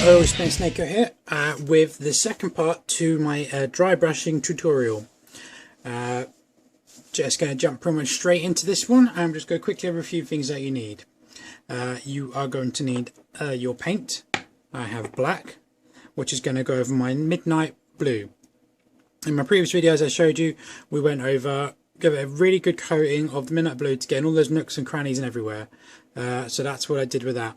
Hello, it's Snako here with the second part to my dry brushing tutorial. Just going to jump pretty much straight into this one. I'm just going to quickly over a few things that you need. You are going to need your paint. I have black, which is going to go over my midnight blue. In my previous videos I showed you, we went over, give it a really good coating of the midnight blue to get in all those nooks and crannies and everywhere. So that's what I did with that.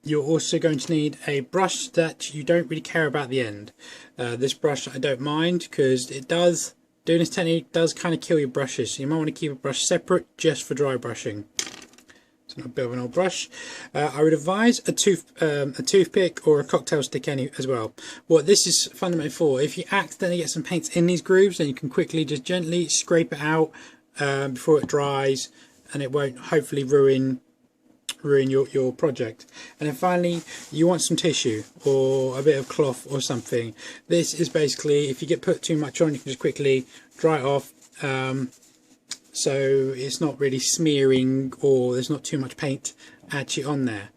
You're also going to need a brush that you don't really care about the end. This brush I don't mind because it does, doing this technique does kind of kill your brushes, so you might want to keep a brush separate just for dry brushing. So a bit of an old brush. I would advise a toothpick or a cocktail stick as well. What this is fundamentally for, if you accidentally get some paints in these grooves, then you can quickly just gently scrape it out before it dries, and it won't hopefully ruin your project. And then finally, you want some tissue or a bit of cloth or something. This is basically, if you put too much on, you can just quickly dry it off, so it's not really smearing or there's not too much paint actually on there.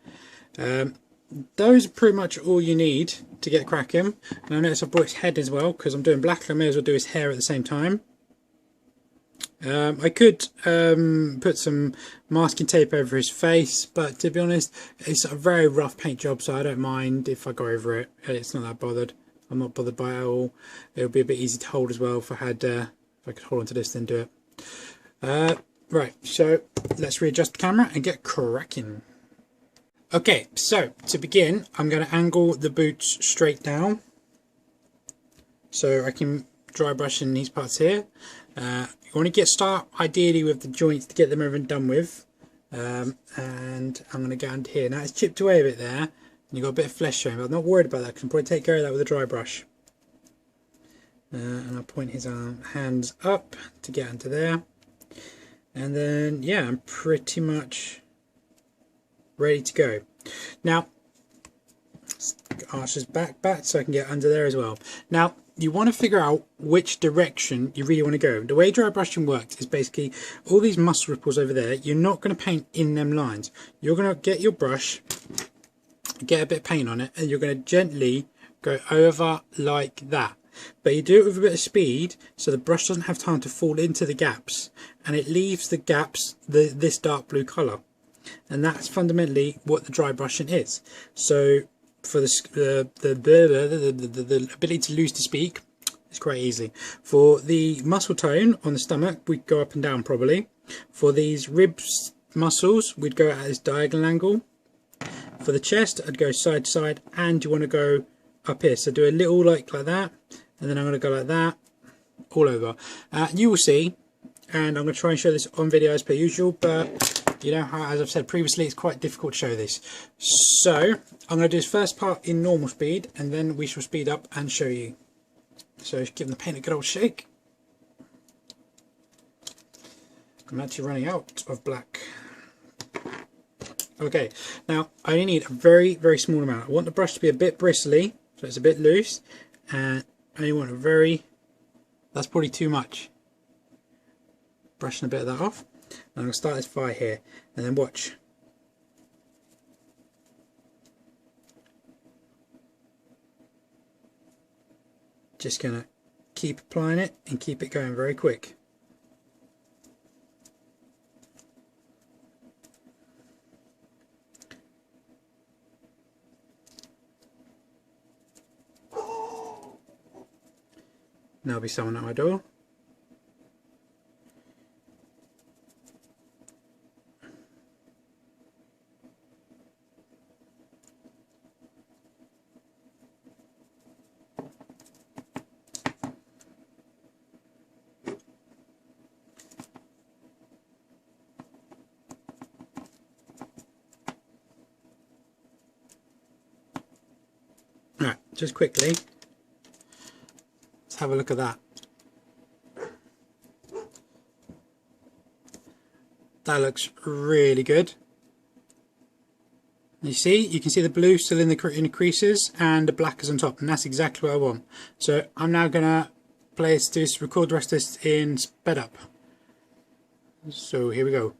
Those are pretty much all you need to get cracking. And I notice I brought his head as well because I'm doing black, I may as well do his hair at the same time. I could put some masking tape over his face, but to be honest, it's a very rough paint job, so I don't mind if I go over it. It's not that bothered. I'm not bothered by it at all. It'll be a bit easy to hold as well if I could hold onto this then do it. Right, so let's readjust the camera and get cracking. Okay, so to begin, I'm going to angle the boots straight down so I can dry brush in these parts here. You want to start ideally with the joints to get them over and done with, and I'm going to get under here. Now it's chipped away a bit there and you've got a bit of flesh showing, but I'm not worried about that because I'm probably take care of that with a dry brush. And I'll point his hands up to get into there, and then yeah, I'm pretty much ready to go. Now arch his back so I can get under there as well. Now you want to figure out which direction you really want to go. The way dry brushing works is basically all these muscle ripples over there, you're not going to paint in them lines. You're going to get your brush, get a bit of paint on it, and you're going to gently go over like that. But you do it with a bit of speed so the brush doesn't have time to fall into the gaps, and it leaves the gaps this dark blue colour. And that's fundamentally what the dry brushing is. So for the ability to lose to speak, it's quite easy. For the muscle tone on the stomach, we'd go up and down probably. For these ribs muscles, we'd go at this diagonal angle. For the chest, I'd go side to side, and you want to go up here. So do a little like that, and then I'm going to go like that all over. You will see, and I'm going to try and show this on video as per usual, but you know how, as I've said previously, it's quite difficult to show this. So I'm going to do this first part in normal speed, and then we shall speed up and show you. So give the paint a good old shake. I'm actually running out of black. Okay, now I only need a very, very small amount. I want the brush to be a bit bristly, so it's a bit loose, and I only want a very, that's probably too much. Brushing a bit of that off. I'm going to start this fire here, and then watch. Just going to keep applying it and keep it going very quick. There'll be someone at my door. Right, just quickly, let's have a look at that. That looks really good. You can see the blue still in the creases and the black is on top, and that's exactly what I want. So I'm now gonna record the rest of this in sped up. So here we go.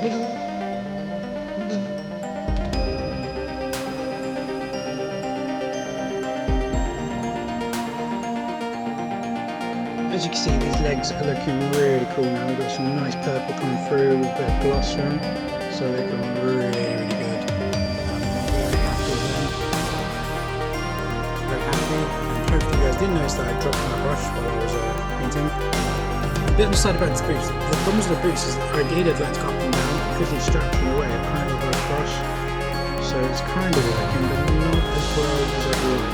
As you can see, these legs are looking really cool now. We've got some nice purple coming through with a bit of gloss on, so they're looking really, really good. Very happy with them. Very happy. And hopefully you guys didn't notice that I dropped my brush while I was painting. A bit on the side about the boots. The problems with the boots is ideally I'd like to cut them down because they strap them away. I kind of over a brush, so it's kind of working, but not as well as I would.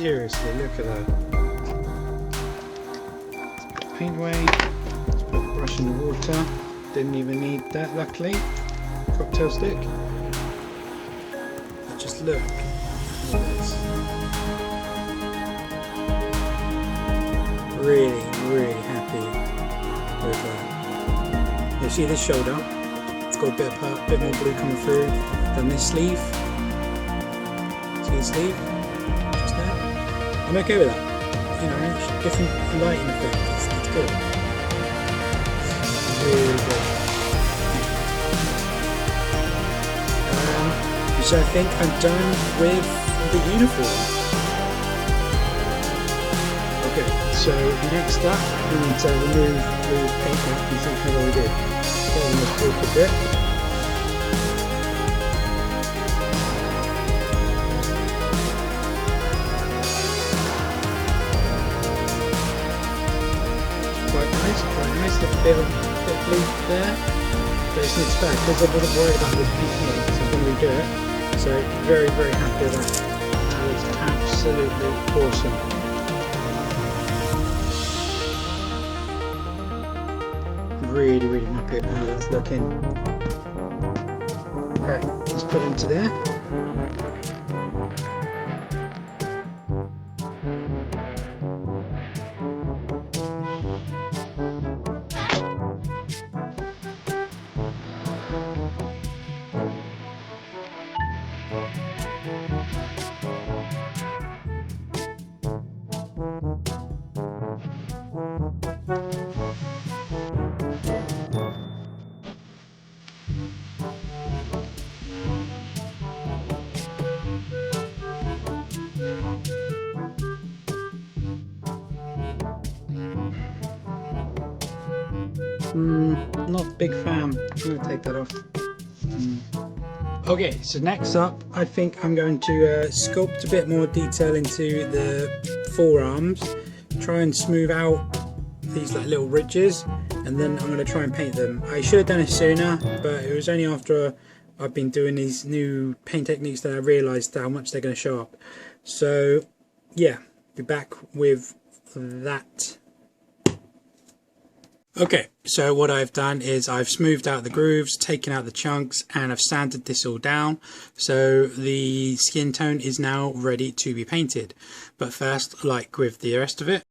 Seriously, look at that. Let's put paint away. Let's put the brush in the water. Didn't even need that, luckily. Cocktail stick. But just look at this. Really, really happy with that. You see this shoulder? It's got a bit more blue coming through than this sleeve. See the sleeve? Just there. I'm okay with that. You know, different lighting effect. It's good. It's really good. So I think I'm done with the uniform. Okay, so next up we need to remove the paint map and see how well we did. Get on this book a bit. Quite nice, a bit of blue there. But it's mixed back because I wasn't worried about this paint here, so I'm going to redo it. So very, very happy with that. That looks absolutely awesome. Really, really happy with how that's looking. Okay, let's put it into there. Not a big fan. I'm going to take that off. Okay, so next up I think I'm going to sculpt a bit more detail into the forearms, try and smooth out these like little ridges, and then I'm going to try and paint them. I should have done it sooner, but it was only after I've been doing these new paint techniques that I realised how much they're going to show up. So yeah, be back with that. Okay, so what I've done is I've smoothed out the grooves, taken out the chunks, and I've sanded this all down. So the skin tone is now ready to be painted. But first, like with the rest of it,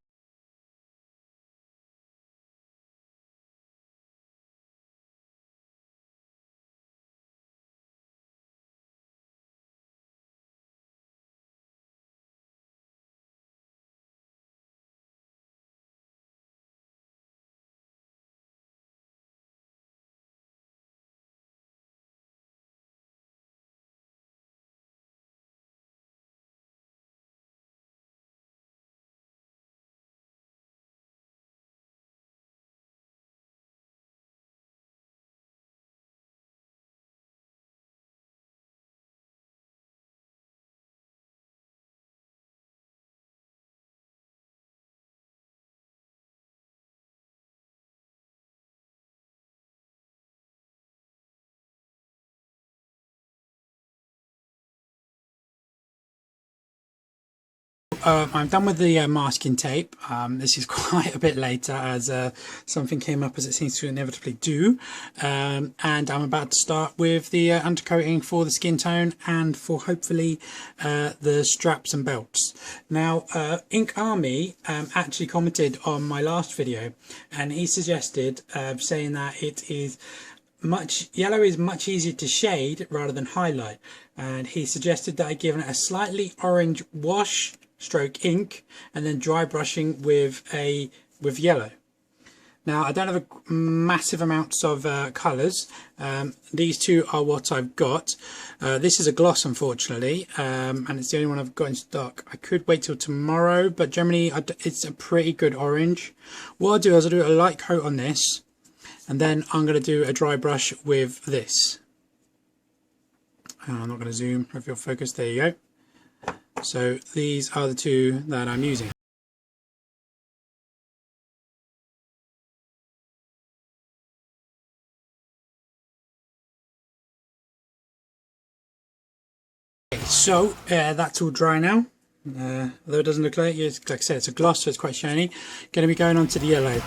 I'm done with the masking tape. This is quite a bit later as something came up, as it seems to inevitably do. And I'm about to start with the undercoating for the skin tone and for hopefully the straps and belts. Now, Ink Army actually commented on my last video, and he suggested saying that it is yellow is much easier to shade rather than highlight, and he suggested that I give it a slightly orange wash stroke ink and then dry brushing with yellow. Now, I don't have a massive amounts of colours. These two are what I've got. This is a gloss, unfortunately, and it's the only one I've got in stock. I could wait till tomorrow, but generally it's a pretty good orange. What I'll do is I'll do a light coat on this, and then I'm going to do a dry brush with this. I'm not going to zoom if you'll focus. There you go. So these are the two that I'm using. Okay, so that's all dry now. Although it doesn't look like it, like I said, it's a gloss, so it's quite shiny. Going to be going on to the yellow.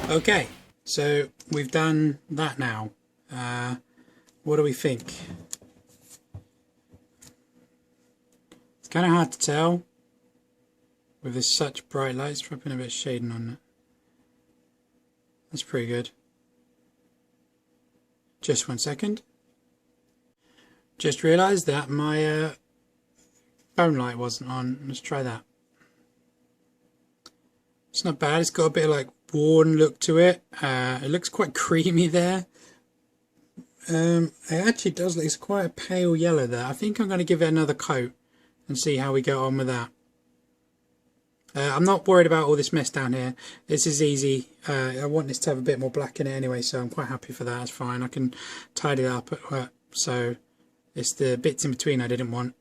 Okay, so we've done that now. What do we think? It's kind of hard to tell with this such bright light. It's probably a bit of shading on it. That's pretty good. Just 1 second. Just realised that my phone light wasn't on. Let's try that. It's not bad. It's got a bit of like worn look to it. It looks quite creamy there. It actually does look, it's quite a pale yellow there. I think I'm going to give it another coat and see how we go on with that. I'm not worried about all this mess down here. This is easy. I want this to have a bit more black in it anyway, so I'm quite happy for that. It's fine. I can tidy it up. So it's the bits in between I didn't want.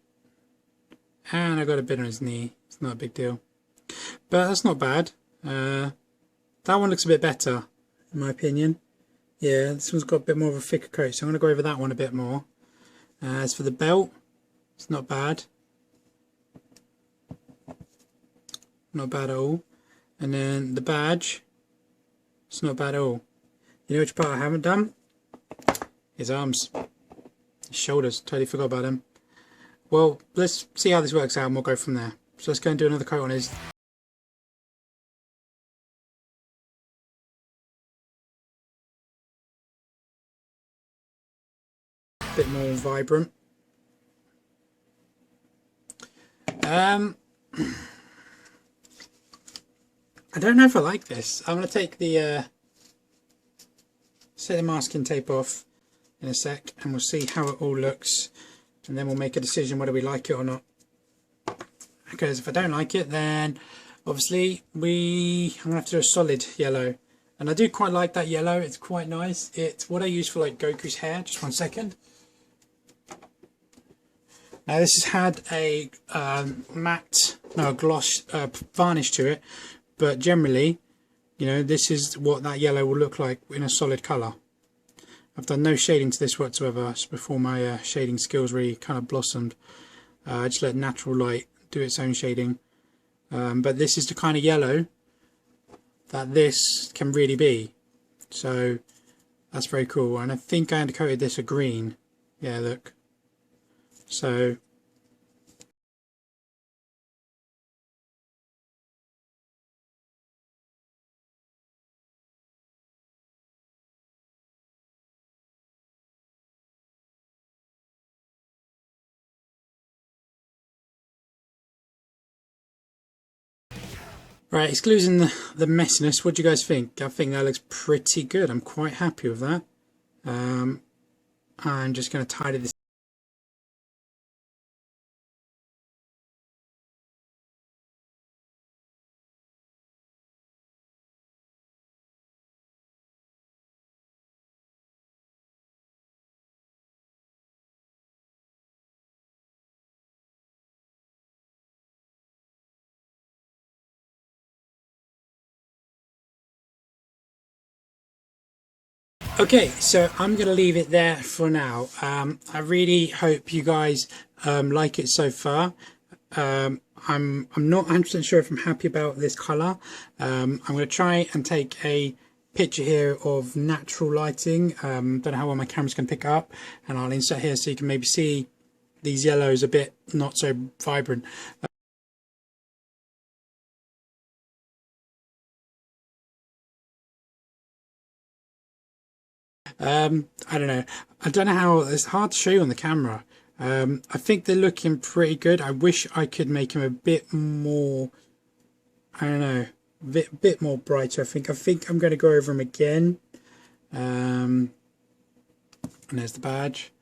And I got a bit on his knee. It's not a big deal. But that's not bad. That one looks a bit better, in my opinion. Yeah, this one's got a bit more of a thicker coat, so I'm going to go over that one a bit more. As for the belt, it's not bad. Not bad at all. And then the badge, it's not bad at all. You know which part I haven't done? His arms. His shoulders, totally forgot about them. Well, let's see how this works out and we'll go from there. So let's go and do another coat on his. Bit more vibrant. I don't know if I like this. I'm going to take the set the masking tape off in a sec and we'll see how it all looks, and then we'll make a decision whether we like it or not. Because if I don't like it, then obviously I'm going to have to do a solid yellow. And I do quite like that yellow. It's quite nice. It's what I use for like Goku's hair. Just 1 second. Now this has had a gloss varnish to it, but generally, You know, this is what that yellow will look like in a solid colour. I've done no shading to this whatsoever. It's before my shading skills really kind of blossomed. I just let natural light do its own shading. But this is the kind of yellow that this can really be. So that's very cool. And I think I undercoated this a green. Yeah, look. So right, excluding the messiness, what do you guys think? I think that looks pretty good. I'm quite happy with that. I'm just going to tidy this. Okay, so I'm going to leave it there for now. I really hope you guys like it so far. I'm not 100% sure if I'm happy about this colour. I'm going to try and take a picture here of natural lighting. Don't know how well my camera's going to pick up, and I'll insert here so you can maybe see these yellows a bit not so vibrant. I don't know. I don't know how, it's hard to show you on the camera. I think they're looking pretty good. I wish I could make them a bit more, I don't know, bit more brighter. I think I'm going to go over them again. And there's the badge.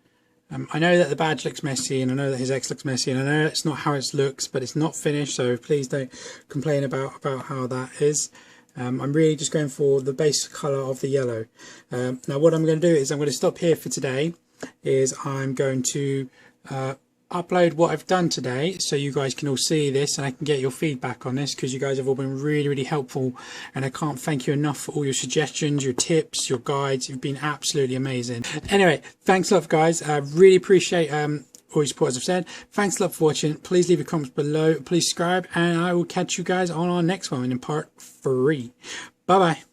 I know that the badge looks messy, and I know that his X looks messy, and I know it's not how it looks, but it's not finished, so please don't complain about how that is. I'm really just going for the base colour of the yellow. Now what I'm going to do is I'm going to stop here for today. I'm going to upload what I've done today so you guys can all see this, and I can get your feedback on this, because you guys have all been really helpful, and I can't thank you enough for all your suggestions, your tips, your guides. You've been absolutely amazing. Anyway, thanks a lot guys. I really appreciate all your support, as I've said. Thanks a lot for watching. Please leave your comments below, please subscribe, and I will catch you guys on our next one in part 3. Bye bye.